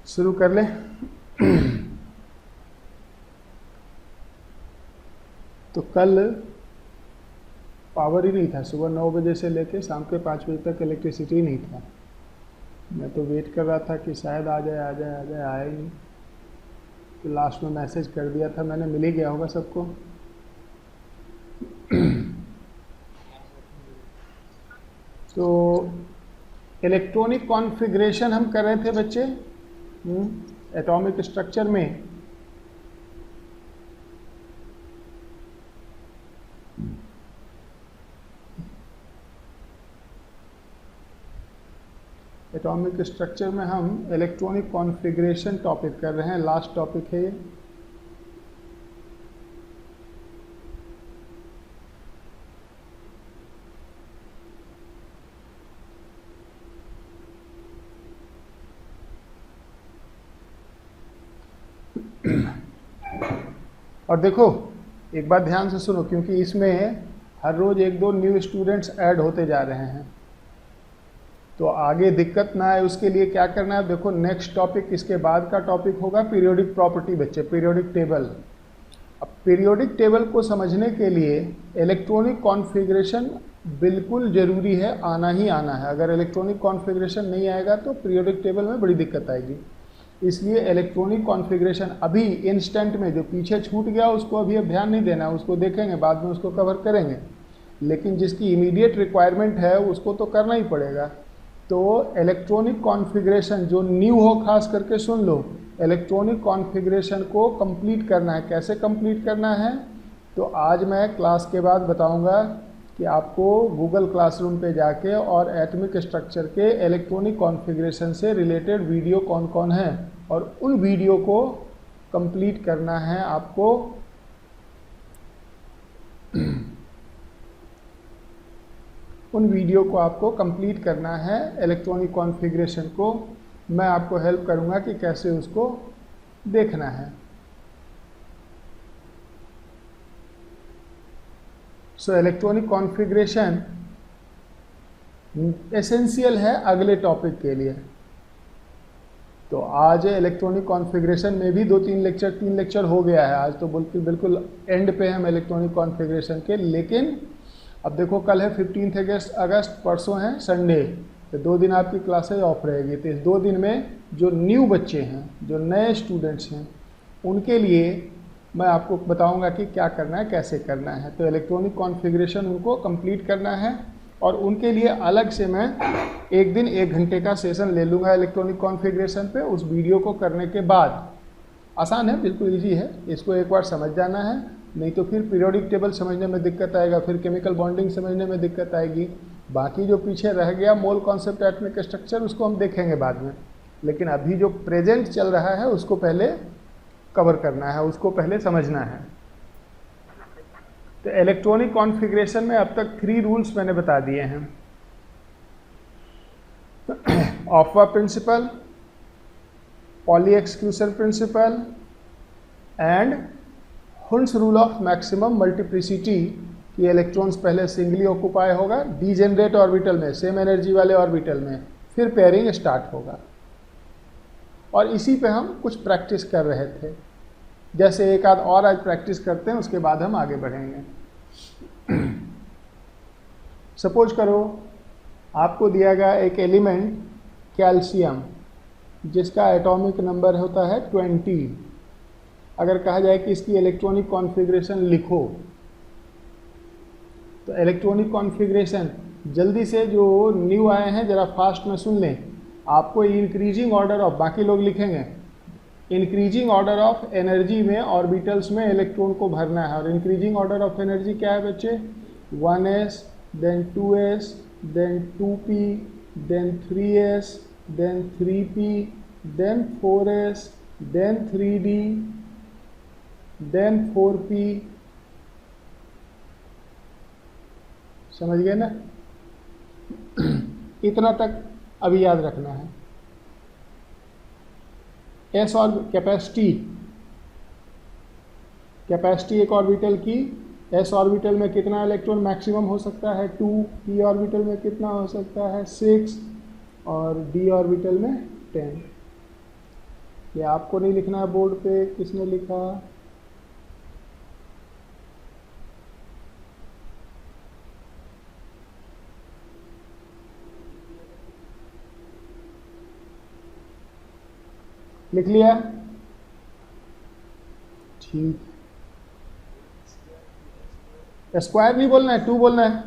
शुरू कर लें। तो कल पावर ही नहीं था, सुबह 9 बजे से लेकर शाम के 5 बजे तक इलेक्ट्रिसिटी ही नहीं था। मैं तो वेट कर रहा था कि शायद आ जाए आ जाए आ जाए, आया ही नहीं। तो लास्ट में मैसेज कर दिया था मैंने, मिल ही गया होगा सबको। तो इलेक्ट्रॉनिक कॉन्फ़िगरेशन हम कर रहे थे बच्चे एटॉमिक स्ट्रक्चर में। एटॉमिक स्ट्रक्चर में हम इलेक्ट्रॉनिक कॉन्फ़िगरेशन टॉपिक कर रहे हैं, लास्ट टॉपिक है ये। और देखो एक बात ध्यान से सुनो, क्योंकि इसमें हर रोज़ 1-2 न्यू स्टूडेंट्स ऐड होते जा रहे हैं, तो आगे दिक्कत ना आए उसके लिए क्या करना है। देखो नेक्स्ट टॉपिक, इसके बाद का टॉपिक होगा पीरियोडिक प्रॉपर्टी बच्चे, पीरियोडिक टेबल। अब पीरियोडिक टेबल को समझने के लिए इलेक्ट्रॉनिक कॉन्फ़िगरेशन बिल्कुल ज़रूरी है, आना ही आना है। अगर इलेक्ट्रॉनिक कॉन्फ़िगरेशन नहीं आएगा तो पीरियोडिक टेबल में बड़ी दिक्कत आएगी। इसलिए इलेक्ट्रॉनिक कॉन्फ़िगरेशन अभी इंस्टेंट में जो पीछे छूट गया उसको अभी अब ध्यान नहीं देना, उसको देखेंगे बाद में, उसको कवर करेंगे। लेकिन जिसकी इमीडिएट रिक्वायरमेंट है उसको तो करना ही पड़ेगा। तो इलेक्ट्रॉनिक कॉन्फ़िगरेशन जो न्यू हो खास करके सुन लो, इलेक्ट्रॉनिक कॉन्फ़िगरेशन को कंप्लीट करना है। कैसे कंप्लीट करना है तो आज मैं क्लास के बाद बताऊंगा कि आपको गूगल क्लासरूम पे जाके और एटॉमिक स्ट्रक्चर के इलेक्ट्रॉनिक कॉन्फ़िगरेशन से रिलेटेड वीडियो कौन कौन है और उन वीडियो को कंप्लीट करना है आपको। उन वीडियो को आपको कंप्लीट करना है, इलेक्ट्रॉनिक कॉन्फ़िगरेशन को मैं आपको हेल्प करूंगा कि कैसे उसको देखना है। सो इलेक्ट्रॉनिक कॉन्फ़िगरेशन एसेंशियल है अगले टॉपिक के लिए। तो आज इलेक्ट्रॉनिक कॉन्फ़िगरेशन में भी 3 लेक्चर हो गया है। आज तो बिल्कुल एंड पे हम इलेक्ट्रॉनिक कॉन्फ़िगरेशन के। लेकिन अब देखो कल है 15 अगस्त, परसों है संडे, तो 2 दिन आपकी क्लासेज ऑफ रहेगी। तो इस 2 दिन में जो न्यू बच्चे हैं, जो नए स्टूडेंट्स हैं, उनके लिए मैं आपको बताऊंगा कि क्या करना है, कैसे करना है। तो इलेक्ट्रॉनिक कॉन्फ़िगरेशन उनको कंप्लीट करना है और उनके लिए अलग से मैं एक दिन 1 घंटे का सेशन ले लूँगा इलेक्ट्रॉनिक कॉन्फ़िगरेशन पे। उस वीडियो को करने के बाद, आसान है, बिल्कुल ईजी है, इसको एक बार समझ जाना है, नहीं तो फिर पीरियोडिक टेबल समझने में दिक्कत आएगा, फिर केमिकल बॉन्डिंग समझने में दिक्कत आएगी। बाकी जो पीछे रह गया मोल कॉन्सेप्ट, एटॉमिक स्ट्रक्चर, उसको हम देखेंगे बाद में। लेकिन अभी जो प्रेजेंट चल रहा है उसको पहले कवर करना है, उसको पहले समझना है। तो इलेक्ट्रॉनिक कॉन्फ़िगरेशन में अब तक 3 रूल्स मैंने बता दिए हैं। Aufbau principle, Pauli exclusion principle and Hund's rule of maximum multiplicity, कि इलेक्ट्रॉन्स पहले सिंगली ऑक्यूपाई होगा डीजेनरेट ऑर्बिटल में, सेम एनर्जी वाले ऑर्बिटल में, फिर पेयरिंग स्टार्ट होगा। और इसी पे हम कुछ प्रैक्टिस कर रहे थे। जैसे एक आध और आज प्रैक्टिस करते हैं, उसके बाद हम आगे बढ़ेंगे। सपोज करो आपको दिया गया एक एलिमेंट कैल्शियम, जिसका एटॉमिक नंबर होता है 20। अगर कहा जाए कि इसकी इलेक्ट्रॉनिक कॉन्फ़िगरेशन लिखो, तो इलेक्ट्रॉनिक कॉन्फ़िगरेशन जल्दी से जो न्यू आए हैं ज़रा फास्ट में सुन लें। आपको इंक्रीजिंग ऑर्डर ऑफ, बाकी लोग लिखेंगे, इंक्रीजिंग ऑर्डर ऑफ एनर्जी में ऑर्बिटल्स में इलेक्ट्रॉन को भरना है। और इंक्रीजिंग ऑर्डर ऑफ एनर्जी क्या है बच्चे? 1s, then 2s, then 2p, then 3s, then 3p, then 4s, then 3d, then 4p। समझ गए ना? इतना तक अभी याद रखना है। एस और कैपेसिटी एक ऑर्बिटल की, एस ऑर्बिटल में कितना इलेक्ट्रॉन मैक्सिमम हो सकता है 2, पी ऑर्बिटल में कितना हो सकता है 6 और डी ऑर्बिटल में 10। ये आपको नहीं लिखना है बोर्ड पे, किसने लिखा? लिख लिया? ठीक, स्क्वायर नहीं बोलना है, 2 बोलना है।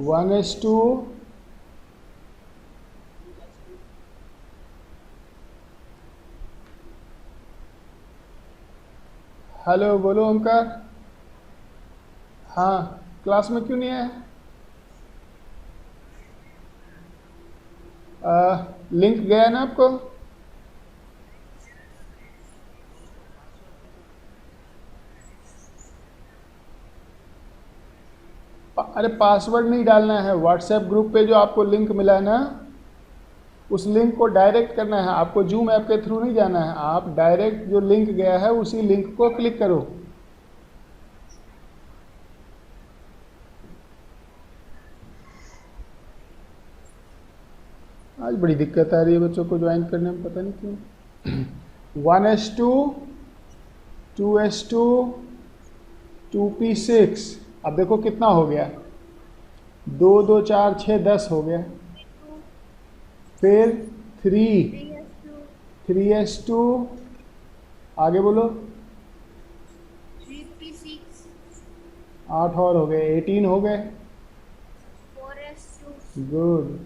1:2 हेलो बोलो ओमकार। हाँ, क्लास में क्यों नहीं आए? लिंक गया ना आपको? अरे पासवर्ड नहीं डालना है, व्हाट्सएप ग्रुप पे जो आपको लिंक मिला है ना, उस लिंक को डायरेक्ट करना है आपको, जूम ऐप के थ्रू नहीं जाना है। आप डायरेक्ट जो लिंक गया है उसी लिंक को क्लिक करो। आज बड़ी दिक्कत आ रही है बच्चों को ज्वाइन करने में, पता नहीं क्यों। 1:2 2:2 2p6। अब देखो कितना हो गया, 2 2 4 6 10 हो गया। फिर 3:2 आगे बोलो, 8 और हो गए, 18 हो गए। गुड,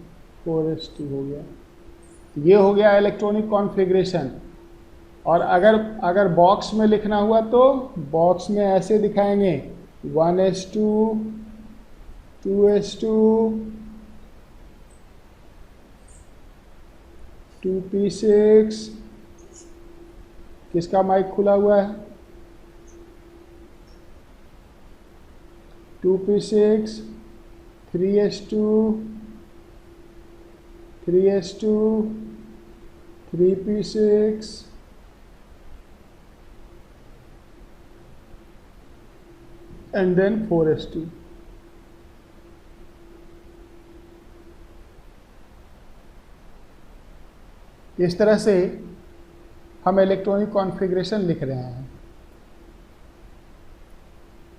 4:2 हो गया। ये हो गया इलेक्ट्रॉनिक कॉन्फ़िगरेशन। और अगर बॉक्स में लिखना हुआ तो बॉक्स में ऐसे दिखाएंगे, 1:2 2:2 2p6। किसका माइक खुला हुआ है? 2p6 3:2 3:2 3p6 and then 4:2। इस तरह से हम इलेक्ट्रॉनिक कॉन्फ़िगरेशन लिख रहे हैं।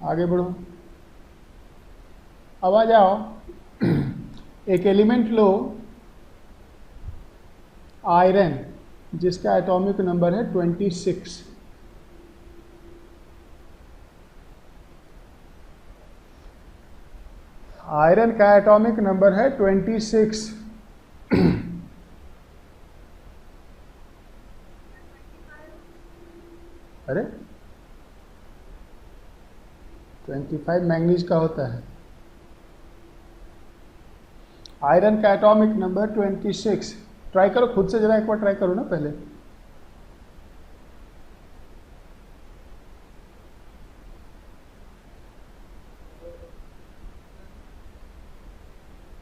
आगे बढ़ो, अब आ जाओ, एक एलिमेंट लो आयरन, जिसका एटॉमिक नंबर है 26। आयरन का एटॉमिक नंबर है 26। अरे 25 मैंगनीज का होता है। आयरन का एटॉमिक नंबर 26। ट्राई करो खुद से, जरा एक बार ट्राई करो ना पहले।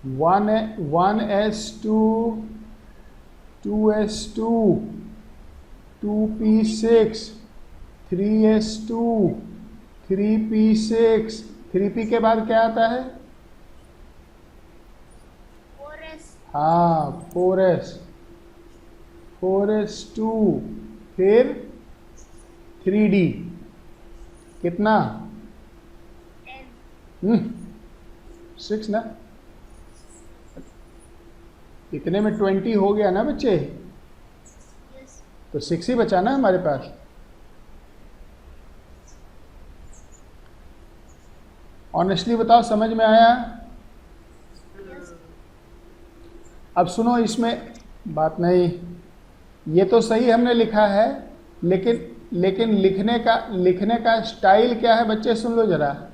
One S2 2:2 2p6 3:2 3p6। 3p के बाद क्या आता है? 4s। हाँ, 4:2 फिर 3d कितना? 6 ना। इतने में 20 हो गया ना बच्चे, तो 6 ही बचा ना हमारे पास। ऑनेस्टली बताओ, समझ में आया? अब सुनो, इसमें बात नहीं, ये तो सही हमने लिखा है, लेकिन लिखने का स्टाइल क्या है बच्चे, सुन लो जरा।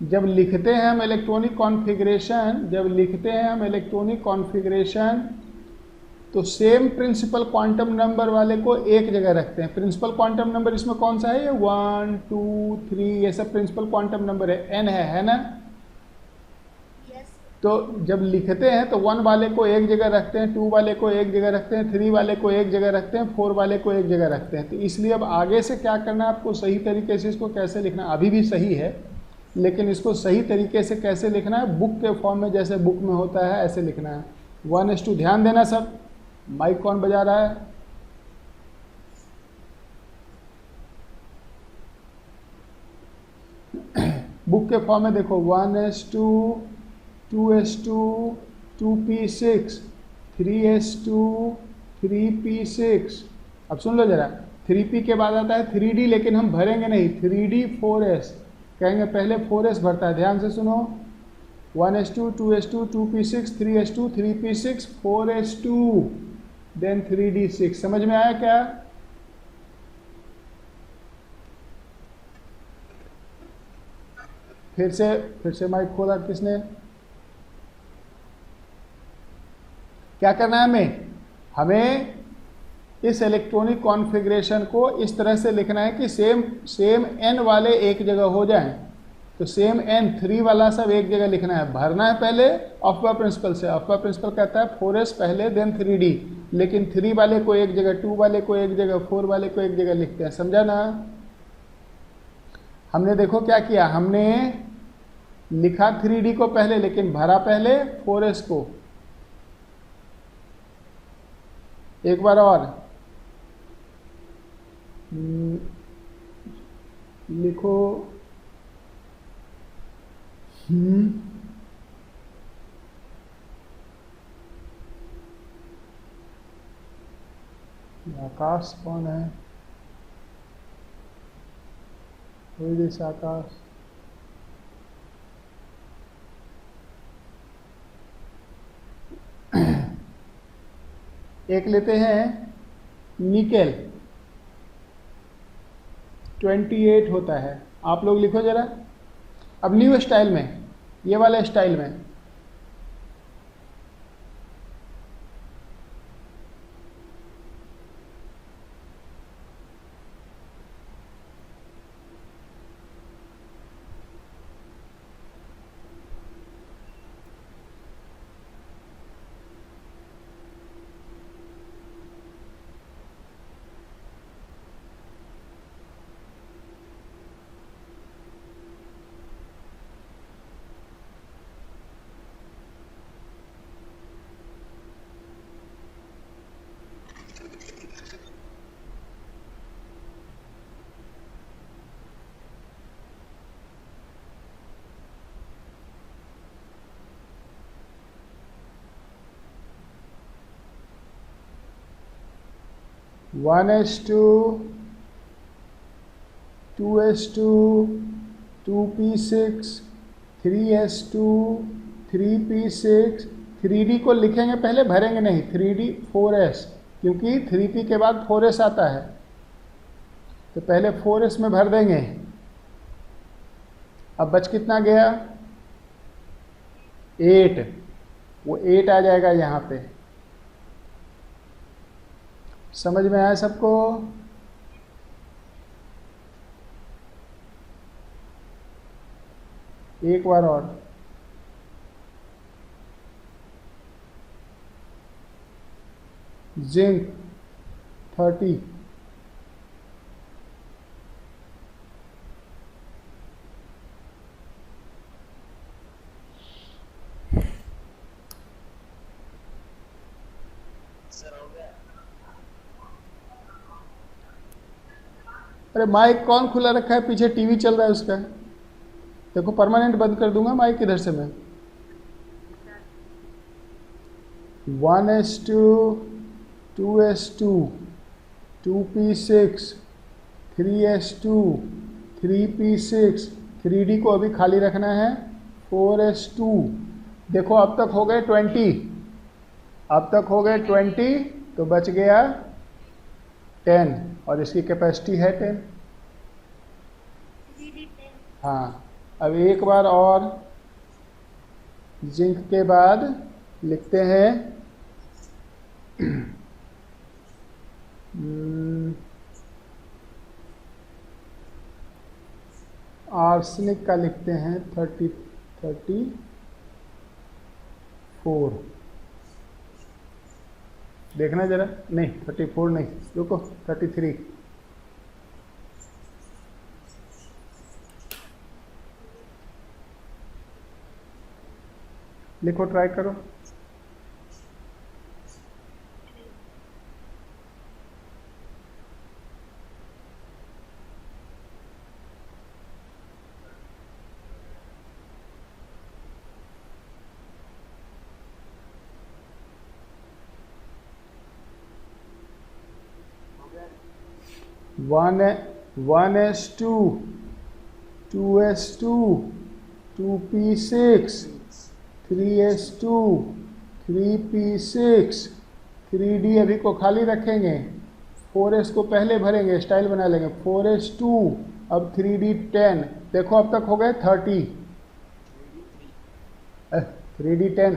जब लिखते हैं हम इलेक्ट्रॉनिक कॉन्फ़िगरेशन, तो सेम प्रिंसिपल क्वांटम नंबर वाले को एक जगह रखते हैं। प्रिंसिपल क्वांटम नंबर इसमें कौन सा है? ये 1 2 3 ये सब प्रिंसिपल क्वांटम नंबर है, n है ना? तो जब लिखते हैं तो 1 वाले को एक जगह रखते हैं, 2 वाले को एक जगह रखते हैं, 3 वाले को एक जगह रखते हैं, 4 वाले को एक जगह रखते हैं। तो इसलिए अब आगे से क्या करना है आपको, सही तरीके से इसको कैसे लिखना, अभी भी सही है, लेकिन इसको सही तरीके से कैसे लिखना है, बुक के फॉर्म में जैसे बुक में होता है ऐसे लिखना है। 1:2 ध्यान देना सब, माइक कौन बजा रहा है? बुक के फॉर्म में देखो 1s2 2s2 2p6 3s2 3p6। अब सुन लो जरा, 3p के बाद आता है 3d, लेकिन हम भरेंगे नहीं, 3d 4s कहेंगे, पहले 4s भरता है। ध्यान से सुनो, 1s2 2s2 2p6 3s2 3p6 4s2 then 3d6। समझ में आया क्या? फिर से माइक खोला किसने? क्या करना है हमें इस इलेक्ट्रॉनिक कॉन्फ़िगरेशन को इस तरह से लिखना है कि सेम n वाले एक जगह हो जाएं। तो सेम n 3 वाला सब एक जगह लिखना है, भरना है पहले अफवा प्रिंसिपल से। अफवा प्रिंसिपल कहता है 4s पहले देन 3d, लेकिन 3 वाले को एक जगह, 2 वाले को एक जगह, 4 वाले को एक जगह लिखते हैं। समझा ना? हमने देखो क्या किया, हमने लिखा 3d को पहले, लेकिन भरा पहले 4s को। एक बार और लिखो, आकाश कौन है? कोई दिस आकाश। एक लेते हैं निकेल, 28 होता है। आप लोग लिखो जरा, अब न्यू स्टाइल में, ये वाले स्टाइल में। One S to 2s2 2p6 3s2 3p6 3d को लिखेंगे पहले, भरेंगे नहीं, 3d 4s, क्योंकि 3p के बाद 4s आता है, तो पहले 4s में भर देंगे। अब बच कितना गया? 8, वो 8 आ जाएगा यहाँ पे। समझ में आया सबको? एक बार और, जिंक 30, अरे माइक कौन खुला रखा है? पीछे टीवी चल रहा है उसका। देखो परमानेंट बंद कर दूंगा माइक इधर से मैं। 1s2 2s2 2p6 3s2 3p6 3d को अभी खाली रखना है 4s2। देखो अब तक हो गए 20, अब तक हो गए 20, तो बच गया 10, और इसकी कैपेसिटी है 10। हाँ, अब एक बार और जिंक के बाद लिखते हैं आर्सेनिक का लिखते हैं 34। देखना जरा, नहीं 34 नहीं, रुको 33। लिखो, ट्राई करो। 1s2, 2s2, 2p6, 3s2, 3p6, 3d अभी को खाली रखेंगे, 4s को पहले भरेंगे, स्टाइल बना लेंगे, 4s2, अब 3d 10, देखो अब तक हो गए 30, 3d 10,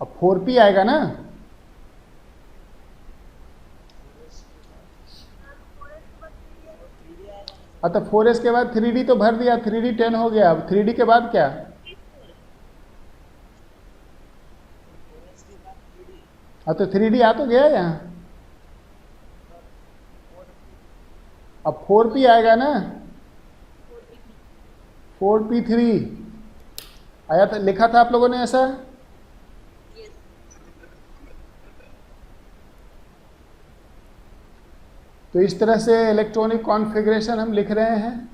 अब 4p आएगा ना, तो 4s के बाद 3d तो भर दिया, 3d 10 हो गया, अब 3d के बाद क्या, तो 3d आ तो गया यहाँ, अब 4p आएगा ना, 4p3 आया था, लिखा था आप लोगों ने ऐसा, तो इस तरह से इलेक्ट्रॉनिक कॉन्फ़िगरेशन हम लिख रहे हैं।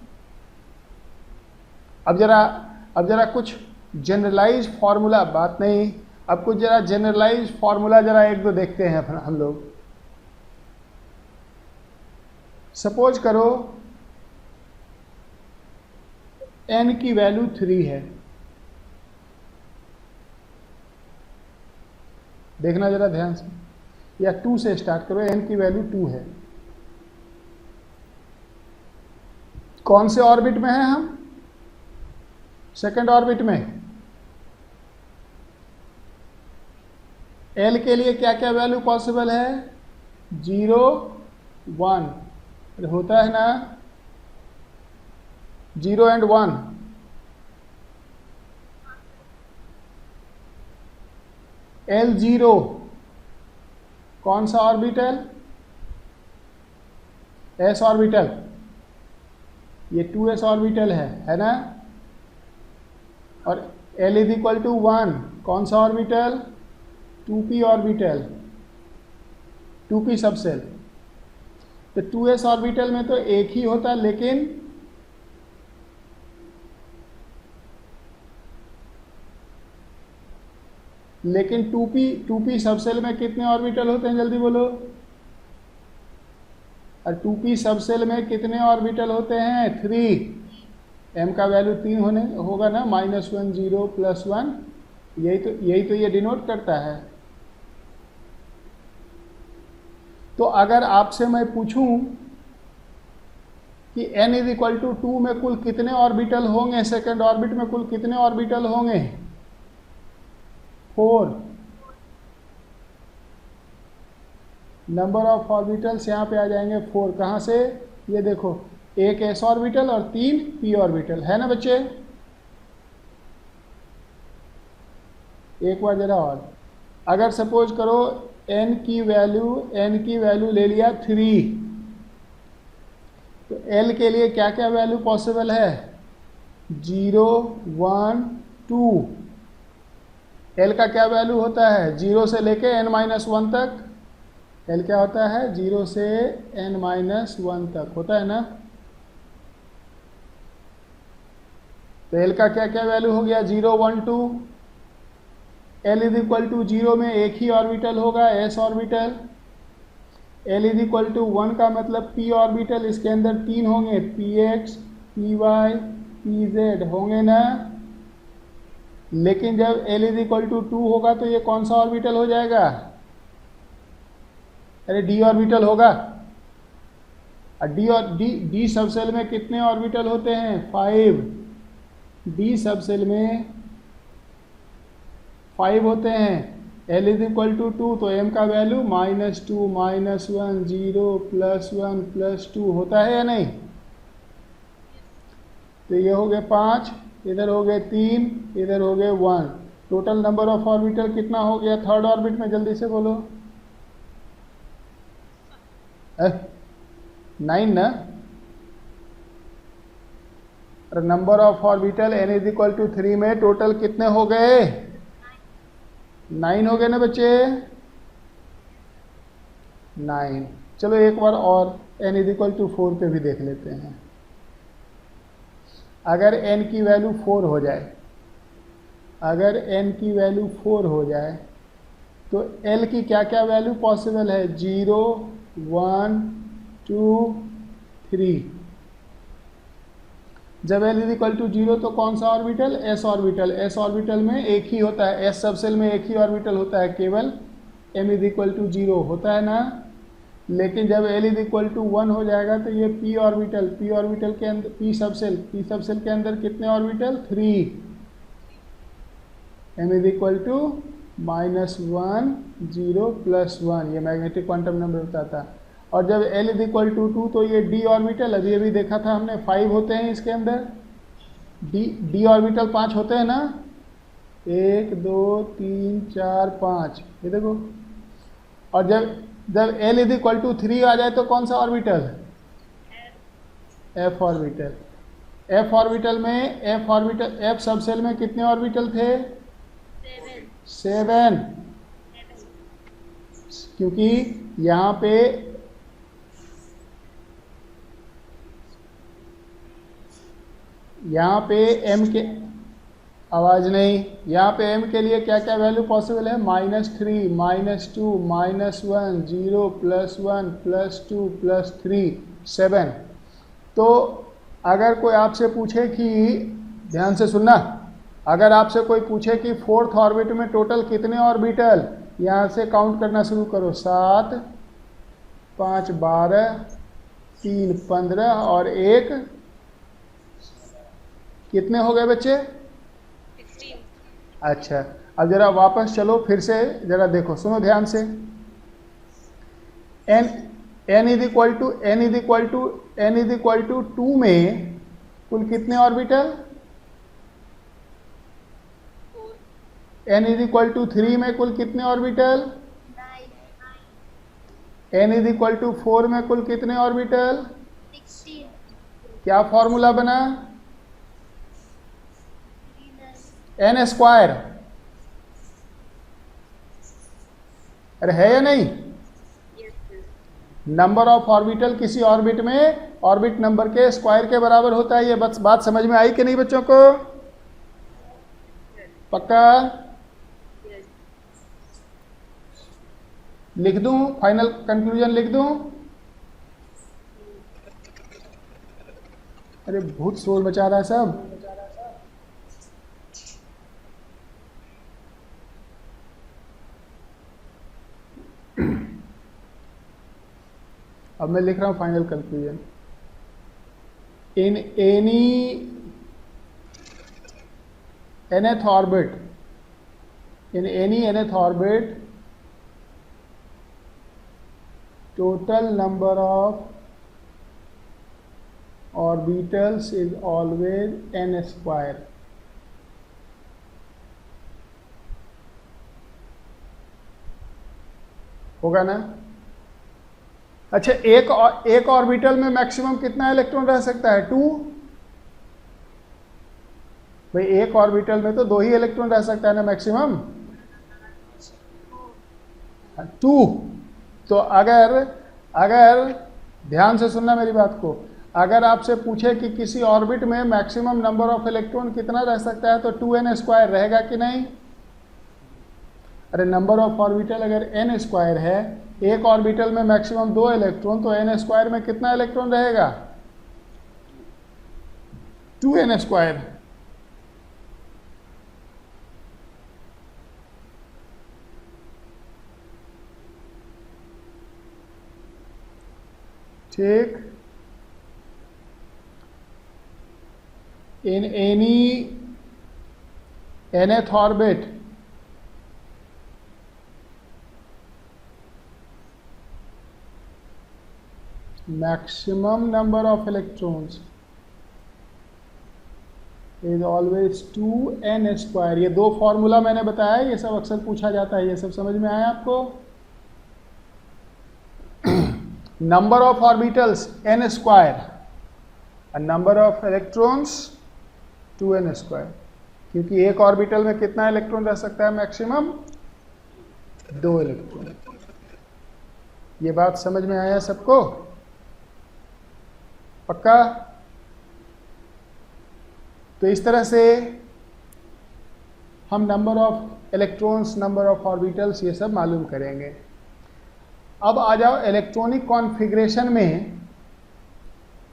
अब जरा कुछ जनरलाइज फार्मूला, बात नहीं, अब कुछ जरा जनरलाइज फार्मूला जरा एक दो देखते हैं हम लोग। सपोज करो n की वैल्यू 3 है, देखना जरा ध्यान से, या 2 से स्टार्ट करो, n की वैल्यू 2 है। कौन से ऑर्बिट में है हम, सेकंड ऑर्बिट में। L के लिए क्या क्या वैल्यू पॉसिबल है, 0, 1 होता है ना, 0 and 1, L0 कौन सा ऑर्बिटल, s ऑर्बिटल, ये 2s ऑर्बिटल है ना, और L इज इक्वल टू 1 कौन सा orbital, 2p orbital, 2p subshell. तो 2s ऑर्बिटल में तो एक ही होता, लेकिन 2p सबसेल में कितने ऑर्बिटल होते हैं, जल्दी बोलो, और 2p सबसेल में कितने ऑर्बिटल होते हैं, 3, m का वैल्यू 3 होगा ना, -1 0 +1, यही तो ये डिनोट करता है। तो अगर आपसे मैं पूछूं कि n इज इक्वल टू 2 में कुल कितने ऑर्बिटल होंगे, सेकंड ऑर्बिट में कुल कितने ऑर्बिटल होंगे, 4, नंबर ऑफ ऑर्बिटल्स यहाँ पे आ जाएंगे 4, कहाँ से, ये देखो, एक s ऑर्बिटल और 3 p ऑर्बिटल, है ना बच्चे। एक बार जरा और, अगर सपोज करो n की वैल्यू ले लिया 3, तो l के लिए क्या क्या वैल्यू पॉसिबल है, 0, 1, 2, l का क्या वैल्यू होता है, 0 से लेके n-1 तक, l क्या होता है, 0 से n-1 तक होता है ना। तो l का क्या क्या वैल्यू हो गया, 0, 1, 2, l इज इक्वल टू 0 में एक ही ऑर्बिटल होगा, s orbital, l is equal to 1 का मतलब p ऑर्बिटल, इसके अंदर 3 होंगे, px, py, pz होंगे ना। लेकिन जब l इज इक्वल टू 2 होगा तो ये कौन सा ऑर्बिटल हो जाएगा, अरे d ऑर्बिटल होगा। d सबसेल में कितने ऑर्बिटल होते हैं, 5, d सबसेल में 5 होते हैं, l इज इक्वल टू 2, तो m का वैल्यू -2, -1, 0, +1, +2 होता है या नहीं। तो ये हो गए 5, इधर हो गए 3, इधर हो गए 1, टोटल नंबर ऑफ ऑर्बिटल कितना हो गया थर्ड ऑर्बिट में, जल्दी से बोलो, 9 ना। और number of orbital n is equal to 3 में टोटल कितने हो गए, 9 हो गए ना बच्चे, 9। चलो एक बार और n इज इक्वल टू 4 पे भी देख लेते हैं। अगर n की वैल्यू 4 हो जाए, अगर n की वैल्यू 4 हो जाए तो L की क्या क्या वैल्यू पॉसिबल है? 0, 1, 2, 3। जब L इज इक्वल टू 0 तो कौन सा orbital? S orbital. S orbital में एक ही होता है, S सबसेल में एक ही ऑर्बिटल होता है, केवल M इज इक्वल टू 0 होता है ना। लेकिन जब L इज इक्वल टू 1 हो जाएगा तो ये P ऑर्बिटल के अंदर, P सबसेल के अंदर कितने orbital? 3। M is equal to -1, 0, +1, ये मैग्नेटिक क्वांटम नंबर बताता है। और जब L इज इक्वल टू 2 तो ये D ऑर्बिटल, अभी अभी देखा था हमने, 5 होते हैं इसके अंदर। D ऑर्बिटल 5 होते हैं ना, 1, 2, 3, 4, 5, ये देखो। और जब L इज इक्वल टू 3 आ जाए तो कौन सा orbital? F orbital. F subshell में कितने ऑर्बिटल थे? 7। क्योंकि यहाँ पे M के, आवाज नहीं, यहाँ पे M के लिए क्या क्या वैल्यू पॉसिबल है? -3, -2, -1, 0, +1, +2, +3, 7। तो अगर कोई आपसे पूछे कि, ध्यान से सुनना, अगर आपसे कोई पूछे कि 4th ऑर्बिट में टोटल कितने ऑर्बिटल, यहाँ से काउंट करना शुरू करो। 7, 5, 12, 3, 15 और 1 कितने हो गए बच्चे? 16। अच्छा, अब जरा वापस चलो, फिर से जरा देखो, सुनो ध्यान से। n इज इक्वल टू 2 में कुल कितने orbital? n is equal to 3 में कुल कितने orbital? n is equal to 4 में कुल कितने ऑर्बिटल? 16। क्या फॉर्मूला बना? n square. अरे है या नहीं? नंबर ऑफ ऑर्बिटल किसी ऑर्बिट में ऑर्बिट नंबर के स्क्वायर के बराबर होता है। ये बात समझ में आई कि नहीं बच्चों को? पक्का? लिख दूं, फाइनल कंक्लूजन लिख दूं? अरे बहुत शोर मचा रहा है सब। अब मैं लिख रहा हूं final conclusion. In any nth orbit total number of orbitals is always n square। होगा ना? अच्छा, एक ऑर्बिटल में मैक्सिमम कितना इलेक्ट्रॉन रह सकता है? 2। भाई एक ऑर्बिटल में तो 2 ही इलेक्ट्रॉन रह सकता है ना मैक्सिमम? 2। तो अगर ध्यान से सुनना मेरी बात को, अगर आपसे पूछे कि किसी ऑर्बिट में मैक्सिमम नंबर ऑफ इलेक्ट्रॉन कितना रह सकता है तो 2n स्क्वायर रहेगा कि नहीं? अरे नंबर ऑफ ऑर्बिटल अगर n स्क्वायर है, एक ऑर्बिटल में मैक्सिमम 2 इलेक्ट्रॉन, तो n स्क्वायर में कितना इलेक्ट्रॉन रहेगा? 2n square. ठीक। in any nth orbit maximum number of electrons is always 2n square। ये 2 फॉर्मूला मैंने बताया, ये सब अक्सर पूछा जाता है, ये सब समझ में आया आपको? Number of orbitals n square and number of electrons 2n square. क्योंकि एक ऑर्बिटल में कितना इलेक्ट्रॉन रह सकता है मैक्सिमम? 2 इलेक्ट्रॉन। ये बात समझ में आया सबको? पक्का? तो इस तरह से हम number of electrons, number of orbitals, ये सब मालूम करेंगे। अब आ जाओ इलेक्ट्रॉनिक कॉन्फ़िगरेशन में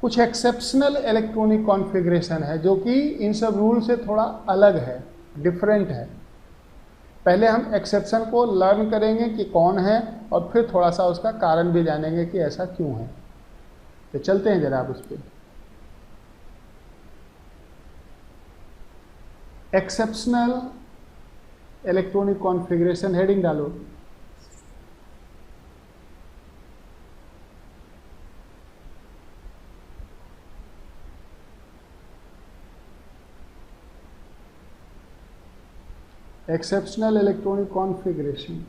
कुछ एक्सेप्शनल इलेक्ट्रॉनिक कॉन्फ़िगरेशन है जो कि इन सब रूल से थोड़ा अलग है, डिफरेंट है। पहले हम एक्सेप्शन को लर्न करेंगे कि कौन है और फिर थोड़ा सा उसका कारण भी जानेंगे कि ऐसा क्यों है। तो चलते हैं जरा आप उस पर। एक्सेप्शनल इलेक्ट्रॉनिक कॉन्फ़िगरेशन, हेडिंग डालो। Exceptional electronic configuration.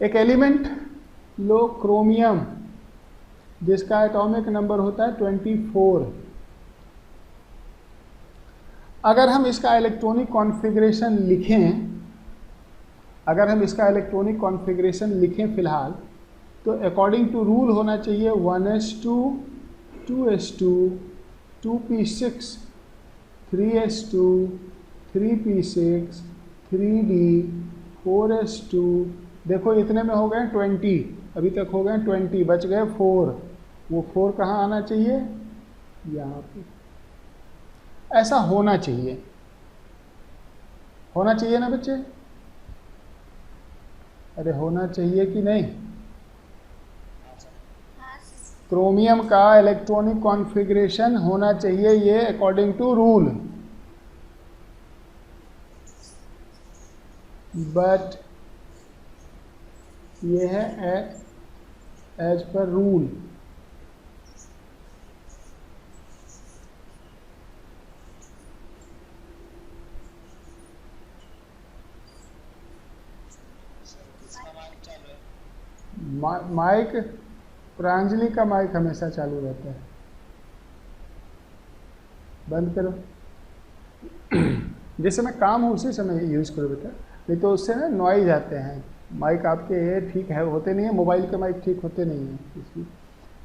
एक एलिमेंट लो क्रोमियम जिसका एटॉमिक नंबर होता है 24, अगर हम इसका इलेक्ट्रॉनिक कॉन्फ़िगरेशन लिखें, फिलहाल तो अकॉर्डिंग टू रूल होना चाहिए 1s2, 2s2, 2p6, 3s2, 3p6, 3d, 4s2। देखो इतने में हो गए 20, अभी तक हो गए 20, बच गए 4। वो 4 कहाँ आना चाहिए? यहाँ पे। ऐसा होना चाहिए ना बच्चे? अरे होना चाहिए कि नहीं? क्रोमियम का इलेक्ट्रॉनिक कॉन्फ़िगरेशन होना चाहिए ये अकॉर्डिंग टू रूल, बट ये है as per rule. Mic, Pranjali का माइक हमेशा चालू रहता है, बंद करो। जिस समय काम हो उसी समय यूज़ करो बेटा, नहीं तो उससे ना नॉइज आते हैं। माइक आपके ये ठीक है होते नहीं है, मोबाइल के माइक ठीक होते नहीं हैं इसलिए।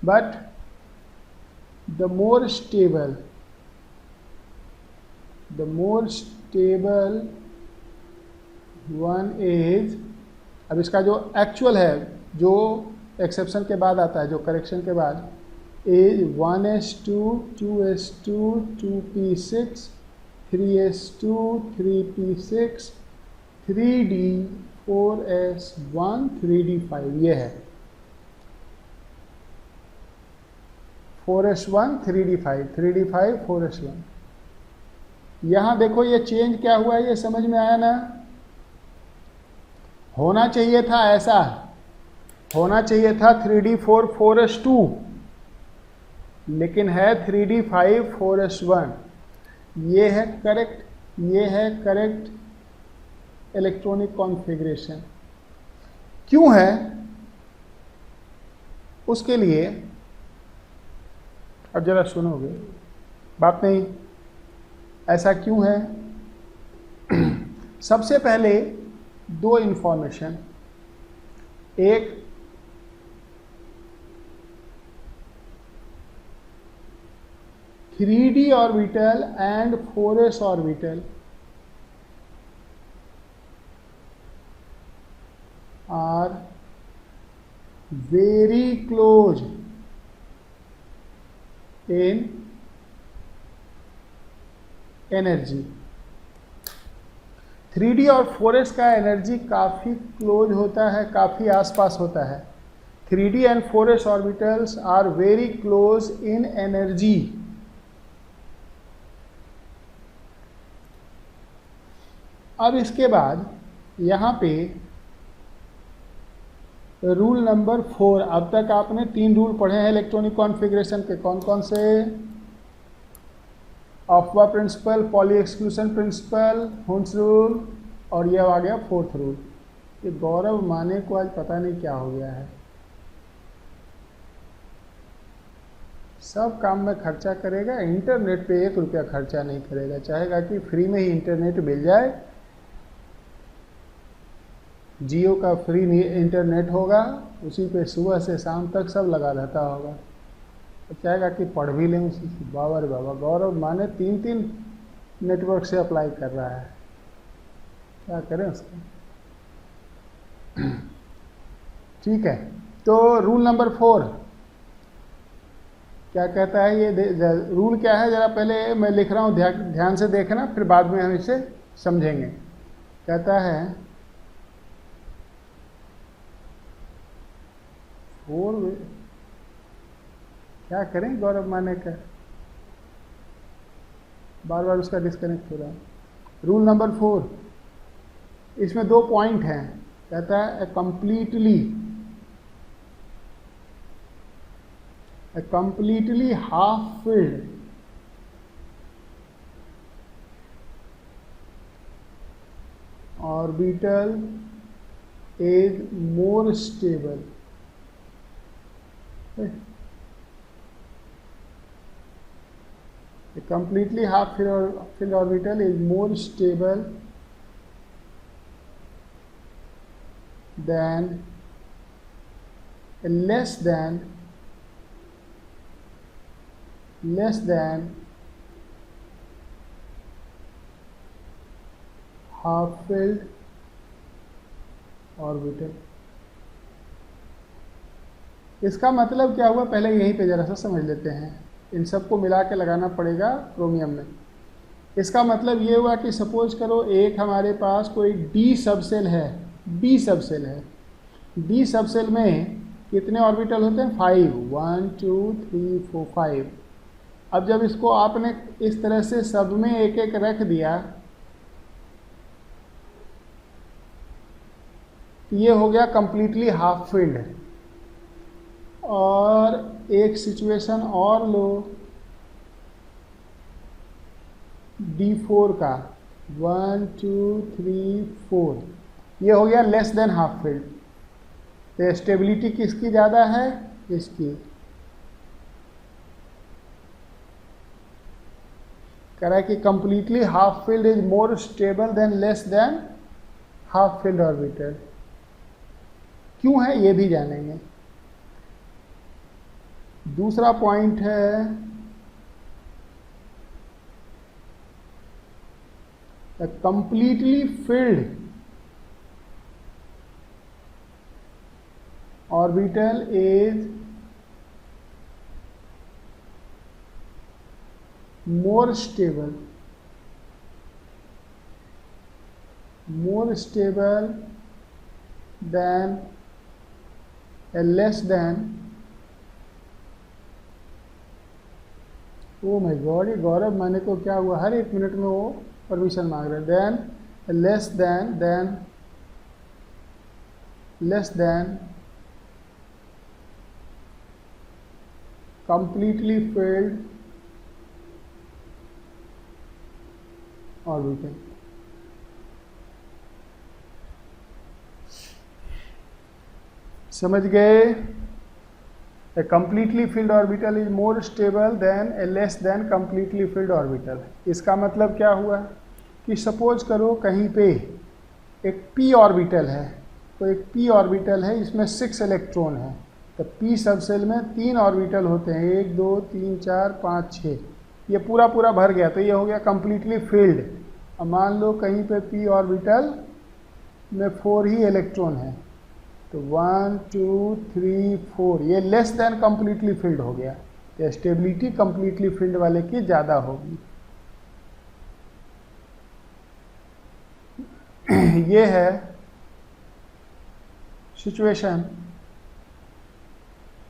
But the more stable one is, अब इसका जो एक्चुअल है, जो एक्सेप्शन के बाद आता है, जो करेक्शन के बाद, is 1s2, 2s2, 2p6, 3s2, 3p6, 3d, 4s1, 3d5। ये है 4s1, 3d5, 3d5, 4s1। यहाँ देखो ये चेंज क्या हुआ है, ये समझ में आया ना? होना चाहिए था ऐसा, होना चाहिए था 3d4, 4s2, लेकिन है 3d5, 4s1। ये है करेक्ट इलेक्ट्रॉनिक कॉन्फ़िगरेशन। क्यों है? उसके लिए अब जरा सुनोगे बात नहीं, ऐसा क्यों है? सबसे पहले दो इंफॉर्मेशन, एक three D orbital and 4s orbital are very close in energy। 3D और 4s का एनर्जी काफ़ी क्लोज होता है, काफ़ी आसपास होता है। 3D and 4s orbitals are very close in energy. अब इसके बाद यहाँ पे रूल नंबर 4, अब तक आपने 3 रूल पढ़े हैं इलेक्ट्रॉनिक कॉन्फ़िगरेशन के। कौन कौन से? Aufbau principle, Pauli exclusion principle, Hund's rule, और ये आ गया 4th रूल। ये गौरव माने को आज पता नहीं क्या हो गया है, सब काम में खर्चा करेगा, इंटरनेट पे 1 रुपया खर्चा नहीं करेगा, चाहेगा कि फ्री में ही इंटरनेट मिल जाए। जियो का फ्री इंटरनेट होगा, उसी पे सुबह से शाम तक सब लगा रहता होगा। तो चाहेगा कि पढ़ भी लें उसी से। बाबा रे बाबा, गौरव माने 3 नेटवर्क से अप्लाई कर रहा है, क्या करें उसका। ठीक है, तो रूल नंबर 4 क्या कहता है, ये रूल क्या है, जरा पहले मैं लिख रहा हूँ, ध्यान से देखना, फिर बाद में हम इसे समझेंगे। कहता है 4, क्या करें गौरव माने का, बार बार उसका डिस्कनेक्ट हो रहा है। रूल नंबर 4, इसमें 2 पॉइंट हैं। कहता है a completely half filled orbital is more stable. A completely half filled orbital is more stable than a less than half filled orbital। इसका मतलब क्या हुआ, पहले यहीं पे जरा सा समझ लेते हैं, इन सबको मिला के लगाना पड़ेगा क्रोमियम में। इसका मतलब ये हुआ कि सपोज करो एक हमारे पास कोई डी सबसेल है, डी सबसेल में कितने ऑर्बिटल होते हैं, 5, 1 2 3 4 5। अब जब इसको आपने इस तरह से सब में एक एक रख दिया, तो ये हो गया कंप्लीटली हाफ फिल्ड। और एक सिचुएशन और लो D4 का, 1 2 3 4, ये हो गया लेस देन हाफ फिल्ड। तो स्टेबिलिटी किसकी ज़्यादा है, इसकी। कह रहा है कि completely half filled is more stable than less than half filled orbital. क्यों है ये भी जानेंगे। दूसरा पॉइंट है completely filled orbital is more stable than a less than, oh my God, ये गौरव माने को क्या हुआ, हर 1 मिनट में वो परमिशन मांग रहे हैं। Than less than completely filled orbital। समझ गए। A completely filled orbital is more stable than a less than completely filled orbital। इसका मतलब क्या हुआ कि सपोज करो कहीं पे एक p ऑर्बिटल है, तो एक p ऑर्बिटल है, इसमें 6 इलेक्ट्रॉन है, तो p सबसेल में 3 ऑर्बिटल होते हैं, 1 2 3 4 5 6, ये पूरा भर गया, तो ये हो गया कंप्लीटली फिल्ड। अब मान लो कहीं पे p ऑर्बिटल में 4 ही इलेक्ट्रॉन है, तो 1 2 3 4, ये लेस देन कंप्लीटली फिल्ड हो गया, तो स्टेबिलिटी कंप्लीटली फिल्ड वाले की ज़्यादा होगी। ये है सिचुएशन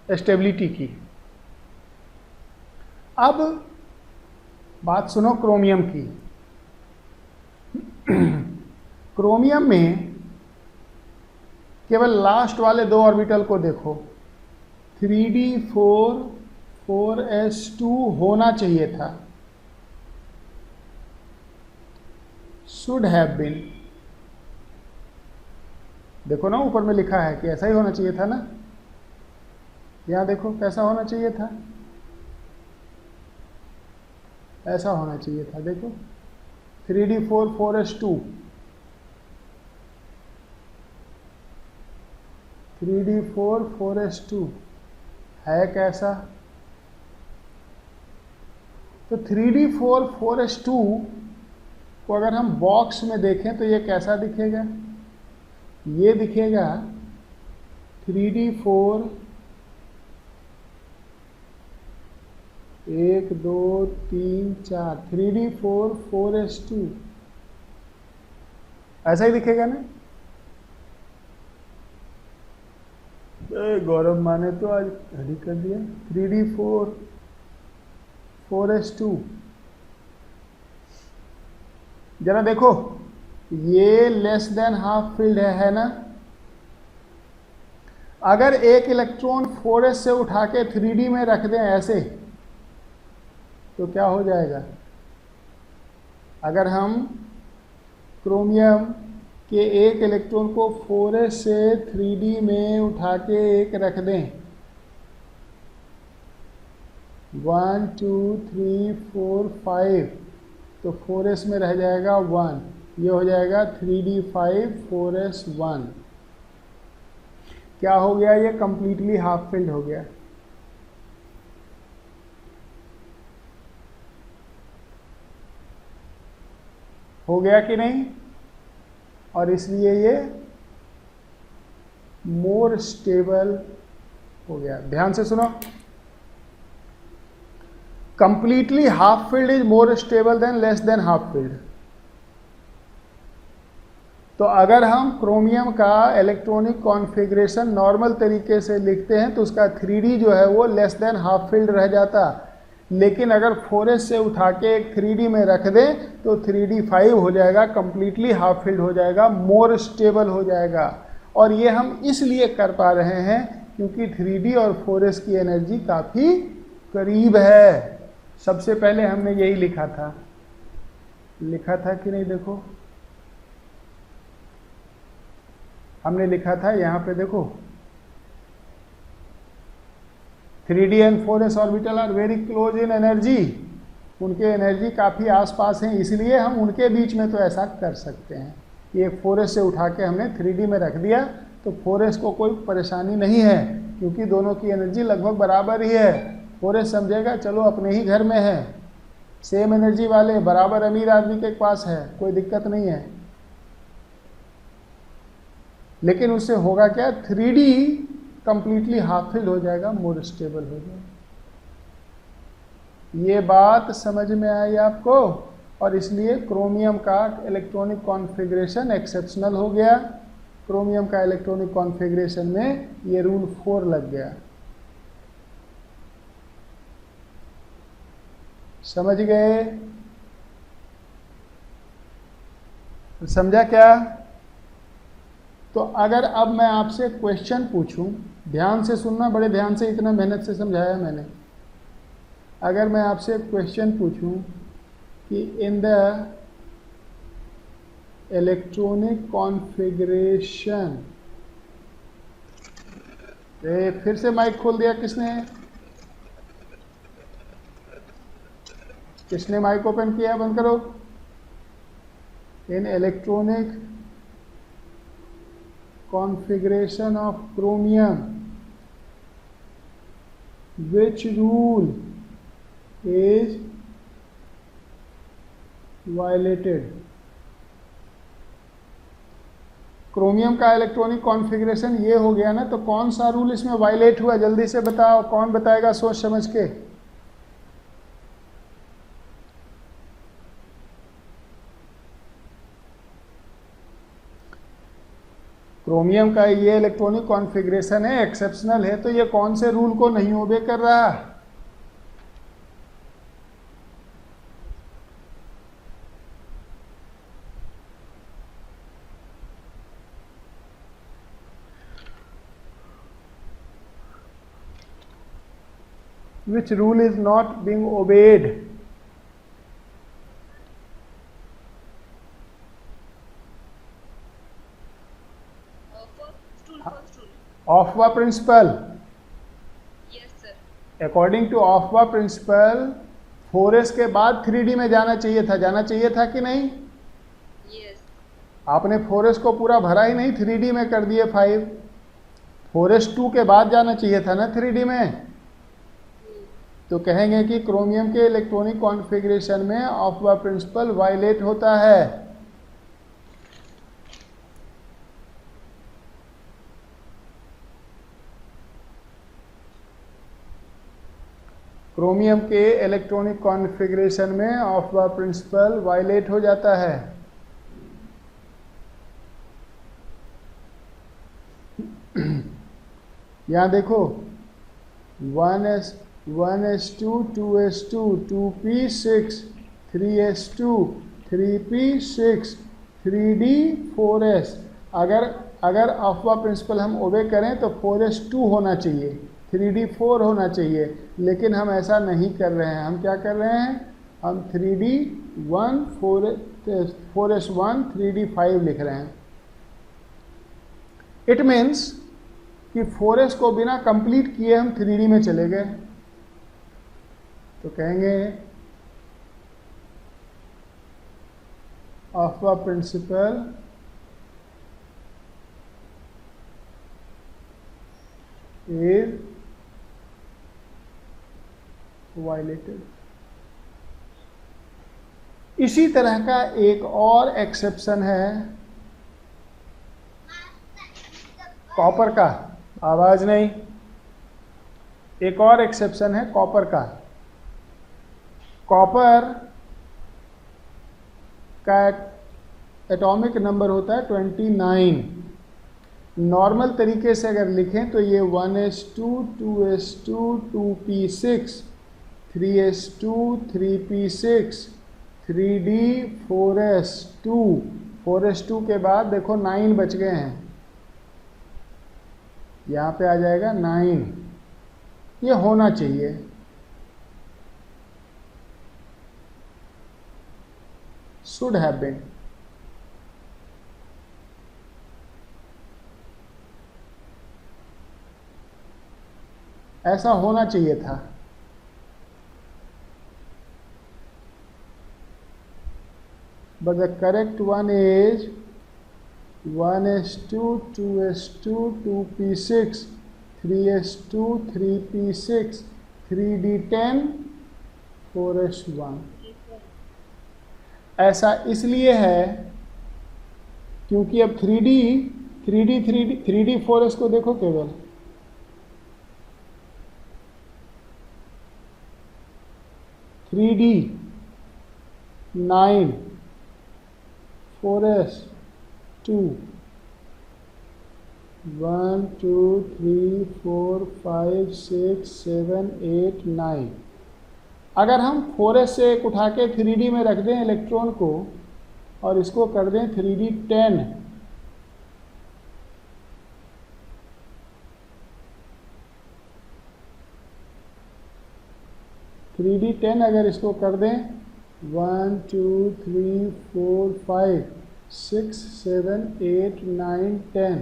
स्टेबिलिटी की। अब बात सुनो क्रोमियम की। क्रोमियम में केवल लास्ट वाले 2 ऑर्बिटल को देखो, 3d4 4s2 होना चाहिए था, शुड हैव बीन। देखो ना ऊपर में लिखा है कि ऐसा ही होना चाहिए था ना, यहां देखो कैसा होना चाहिए था, ऐसा होना चाहिए था। देखो 3d4 4s2, 3d4 4s2 है कैसा, तो 3d4 4s2 को अगर हम बॉक्स में देखें तो ये कैसा दिखेगा? ये दिखेगा 3d4 1 2 3 4 3d4 4s2 ऐसा ही दिखेगा ना? गौरव माने तो आज रेडी कर दिया। 3d4 4s2 जरा देखो, ये लेस देन हाफ फील्ड है ना? अगर एक इलेक्ट्रॉन 4s से उठा के 3d में रख दें ऐसे, तो क्या हो जाएगा? अगर हम क्रोमियम के एक इलेक्ट्रॉन को 4s से 3d में उठा के एक रख दें, 1 2 3 4 5, तो 4s में रह जाएगा 1, ये हो जाएगा 3d5 4s1। क्या हो गया? ये कंप्लीटली हाफ फिल्ड हो गया। हो गया कि नहीं? और इसलिए ये मोर स्टेबल हो गया। ध्यान से सुनो, completely half field is more stable than less than half field. तो अगर हम क्रोमियम का इलेक्ट्रॉनिक कॉन्फ़िगरेशन नॉर्मल तरीके से लिखते हैं तो उसका 3d जो है वो लेस देन हाफ फील्ड रह जाता, लेकिन अगर 4s से उठा के एक 3d में रख दें तो 3d5 हो जाएगा, कंप्लीटली हाफ फील्ड हो जाएगा, मोर स्टेबल हो जाएगा। और ये हम इसलिए कर पा रहे हैं क्योंकि 3d और 4s की एनर्जी काफ़ी करीब है। सबसे पहले हमने यही लिखा था कि नहीं? देखो, हमने लिखा था यहाँ पे, देखो 3d and 4s orbital are very close in energy, उनके एनर्जी काफ़ी आसपास हैं, इसलिए हम उनके बीच में तो ऐसा कर सकते हैं। ये 4s से उठा के हमने 3d में रख दिया तो 4s को कोई परेशानी नहीं है क्योंकि दोनों की एनर्जी लगभग बराबर ही है। 4s समझेगा चलो अपने ही घर में है, सेम एनर्जी वाले, बराबर अमीर आदमी के पास है, कोई दिक्कत नहीं है। लेकिन उससे होगा क्या? 3d कंप्लीटली हाफ फिल्ड हो जाएगा, मोर स्टेबल हो जाएगा। ये बात समझ में आई आपको? और इसलिए क्रोमियम का इलेक्ट्रॉनिक कॉन्फ़िगरेशन एक्सेप्शनल हो गया। क्रोमियम का इलेक्ट्रॉनिक कॉन्फ़िगरेशन में ये रूल 4 लग गया। समझ गए? समझा क्या? तो अगर अब मैं आपसे क्वेश्चन पूछूं, ध्यान से सुनना, बड़े ध्यान से, इतना मेहनत से समझाया मैंने। अगर मैं आपसे क्वेश्चन पूछूं कि इन द इलेक्ट्रॉनिक कॉन्फ़िगरेशन, फिर से माइक खोल दिया किसने? किसने माइक ओपन किया? बंद करो। इन electronic configuration of chromium, which rule is violated? Chromium का इलेक्ट्रॉनिक कॉन्फ़िगरेशन ये हो गया ना, तो कौन सा रूल इसमें वायलेट हुआ? जल्दी से बताओ, कौन बताएगा सोच समझ के? क्रोमियम का ये इलेक्ट्रॉनिक कॉन्फ़िगरेशन है, एक्सेप्शनल है, तो ये कौन से रूल को नहीं ओबे कर रहा? Which rule is not being obeyed? Ofwa principle. Yes, sir. According to Ofwa principle, 4s के बाद 3d में जाना चाहिए था कि नहीं? Yes. आपने 4s को पूरा भरा ही नहीं, 3d में कर दिए 5। 4s2 के बाद जाना चाहिए था ना 3d में। तो तो कहेंगे कि क्रोमियम के इलेक्ट्रॉनिक कॉन्फ़िगरेशन में ऑफ-वा प्रिंसिपल वायलेट होता है। क्रोमियम के इलेक्ट्रॉनिक कॉन्फ़िगरेशन में ऑफ-वा प्रिंसिपल वायलेट हो जाता है। यहाँ देखो 1s2 2s2 2p6 3s2 3p6 3d 4s। अगर ऑफ-वा प्रिंसिपल हम ओबे करें तो 4s2 होना चाहिए, 3d 4 होना चाहिए, लेकिन हम ऐसा नहीं कर रहे हैं। हम क्या कर रहे हैं? हम 3d 1 4s1 3d 5 लिख रहे हैं। इट मीन्स कि 4s को बिना कंप्लीट किए हम 3d में चले गए। तो कहेंगे ऑफ-वा प्रिंसिपल इज वायलेटेड। इसी तरह का एक और एक्सेप्शन है कॉपर का। आवाज नहीं। एक और एक्सेप्शन है कॉपर का। कॉपर का एटॉमिक नंबर होता है 29। नॉर्मल तरीके से अगर लिखें तो ये 1s2 2s2 2p6 3s2 3p6 3d 4s2 4s2 के बाद देखो 9 बच गए हैं, यहाँ पे आ जाएगा 9। ये होना चाहिए। Should have been. ऐसा होना चाहिए था। But the correct one is 1s2 2s2 2p6 3s2 3p6 3d10 4s1। ऐसा इसलिए है क्योंकि अब 3d 4s को देखो केवल, थ्री डी 9 4s 2 1 2 3 4 5 6 7 8 9। अगर हम 4s से एक उठा के 3d में रख दें इलेक्ट्रॉन को और इसको कर दें 3d10, थ्री डी 10 अगर इसको कर दें 1 2 3 4 5 6 7 8 9 10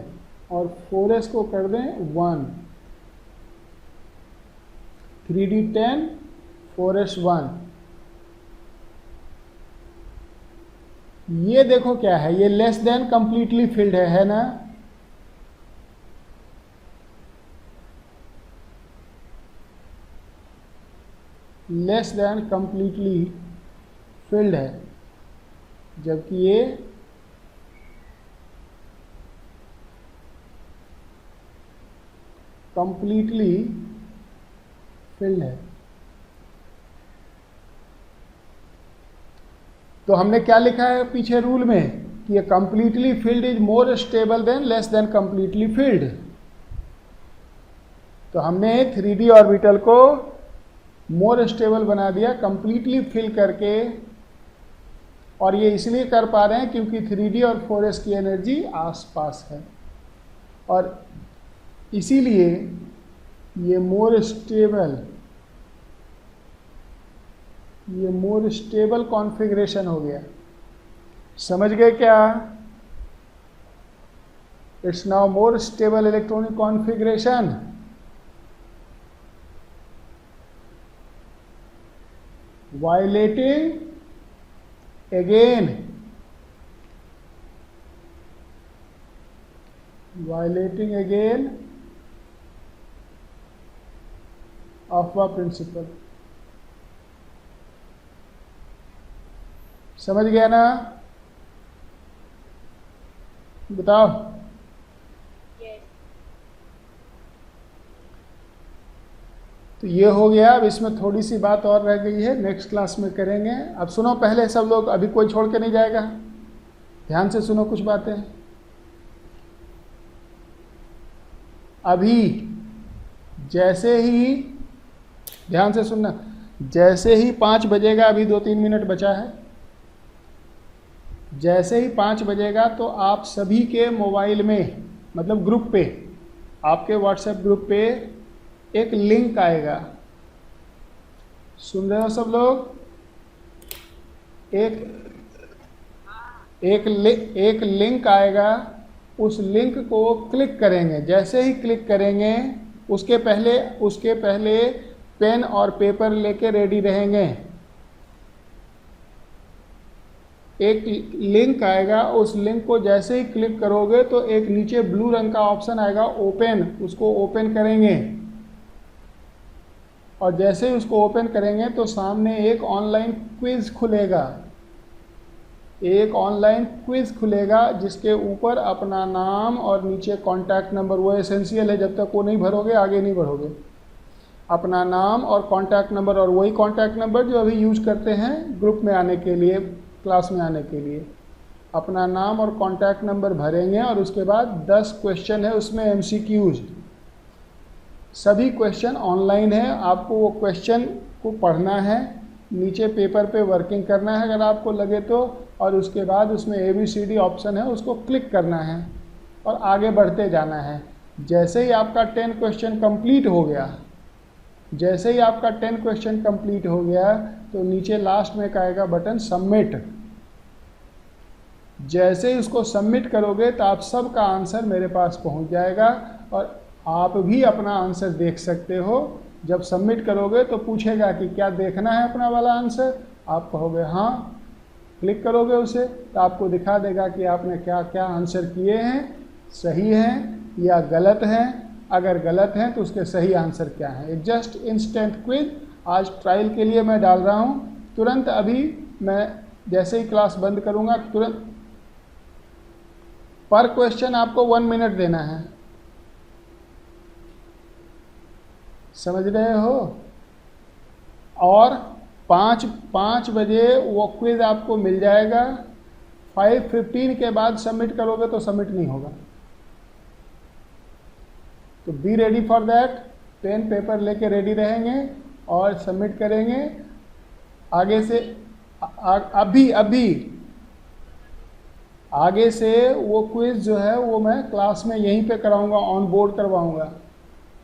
और 4s को कर दें 1, 3d10 4s1। ये देखो क्या है, ये लेस देन कंप्लीटली फिल्ड है ना। लेस देन कंप्लीटली फिल्ड है, जबकि ये कंप्लीटली फिल्ड है। तो हमने क्या लिखा है पीछे रूल में कि ये completely filled is more stable than less than completely filled. तो हमने 3d ऑर्बिटल को मोर स्टेबल बना दिया कंप्लीटली फिल करके, और ये इसलिए कर पा रहे हैं क्योंकि 3d और 4s की एनर्जी आसपास है, और इसीलिए ये मोर स्टेबल कॉन्फ़िगरेशन हो गया। समझ गए क्या? It's now more stable electronic configuration. violating again aufbau principle. समझ गया ना? बताओ। Yes. तो ये हो गया। अब इसमें थोड़ी सी बात और रह गई है, नेक्स्ट क्लास में करेंगे। अब सुनो पहले सब लोग, अभी कोई छोड़ के नहीं जाएगा, ध्यान से सुनो कुछ बातें। अभी जैसे ही, ध्यान से सुनना, जैसे ही 5 बजेगा, अभी 2-3 मिनट बचा है, जैसे ही 5 बजेगा तो आप सभी के मोबाइल में, मतलब ग्रुप पे, आपके व्हाट्सएप ग्रुप पे एक लिंक आएगा। सुन रहे हो सब लोग? एक लिंक आएगा, उस लिंक को क्लिक करेंगे। जैसे ही क्लिक करेंगे उसके पहले पेन और पेपर लेके रेडी रहेंगे। एक लिंक आएगा, उस लिंक को जैसे ही क्लिक करोगे तो एक नीचे ब्लू रंग का ऑप्शन आएगा ओपन, उसको ओपन करेंगे। और जैसे ही उसको ओपन करेंगे तो सामने एक ऑनलाइन क्विज खुलेगा, एक ऑनलाइन क्विज खुलेगा जिसके ऊपर अपना नाम और नीचे कॉन्टैक्ट नंबर, वो एसेंशियल है, जब तक वो नहीं भरोगे आगे नहीं बढ़ोगे। अपना नाम और कॉन्टैक्ट नंबर, और वही कॉन्टैक्ट नंबर जो अभी यूज करते हैं ग्रुप में आने के लिए, क्लास में आने के लिए। अपना नाम और कॉन्टैक्ट नंबर भरेंगे और उसके बाद 10 क्वेश्चन है उसमें MCQs, सभी क्वेश्चन ऑनलाइन है। आपको वो क्वेश्चन को पढ़ना है, नीचे पेपर पे वर्किंग करना है अगर आपको लगे तो, और उसके बाद उसमें ABCD ऑप्शन है, उसको क्लिक करना है और आगे बढ़ते जाना है। जैसे ही आपका 10 क्वेश्चन कंप्लीट हो गया, जैसे ही आपका 10 क्वेश्चन कंप्लीट हो गया तो नीचे लास्ट में आएगा बटन सबमिट। जैसे ही उसको सबमिट करोगे तो आप सबका आंसर मेरे पास पहुंच जाएगा और आप भी अपना आंसर देख सकते हो। जब सबमिट करोगे तो पूछेगा कि क्या देखना है अपना वाला आंसर, आप कहोगे हाँ, क्लिक करोगे उसे तो आपको दिखा देगा कि आपने क्या क्या आंसर किए हैं, सही हैं या गलत हैं। अगर गलत हैं तो उसके सही आंसर क्या हैं। जस्ट इंस्टेंट क्विज आज ट्रायल के लिए मैं डाल रहा हूं। तुरंत अभी मैं जैसे ही क्लास बंद करूंगा, तुरंत पर क्वेश्चन आपको 1 मिनट देना है, समझ रहे हो? और 5 बजे वो क्विज आपको मिल जाएगा। 5:15 के बाद सबमिट करोगे तो सबमिट नहीं होगा। तो be ready for that, pen paper लेके रेडी रहेंगे और सबमिट करेंगे। आगे से अभी आगे से वो क्विज जो है वो मैं क्लास में यहीं पे कराऊंगा, ऑन बोर्ड करवाऊंगा।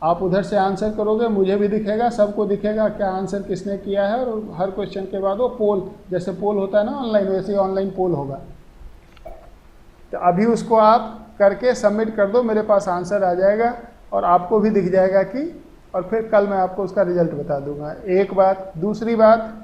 आप उधर से आंसर करोगे, मुझे भी दिखेगा, सबको दिखेगा क्या आंसर किसने किया है। और हर क्वेश्चन के बाद वो पोल, जैसे पोल होता है ना ऑनलाइन, वैसे ही ऑनलाइन पोल होगा। तो अभी उसको आप करके सबमिट कर दो, मेरे पास आंसर आ जाएगा और आपको भी दिख जाएगा कि, और फिर कल मैं आपको उसका रिजल्ट बता दूंगा। एक बात। दूसरी बात,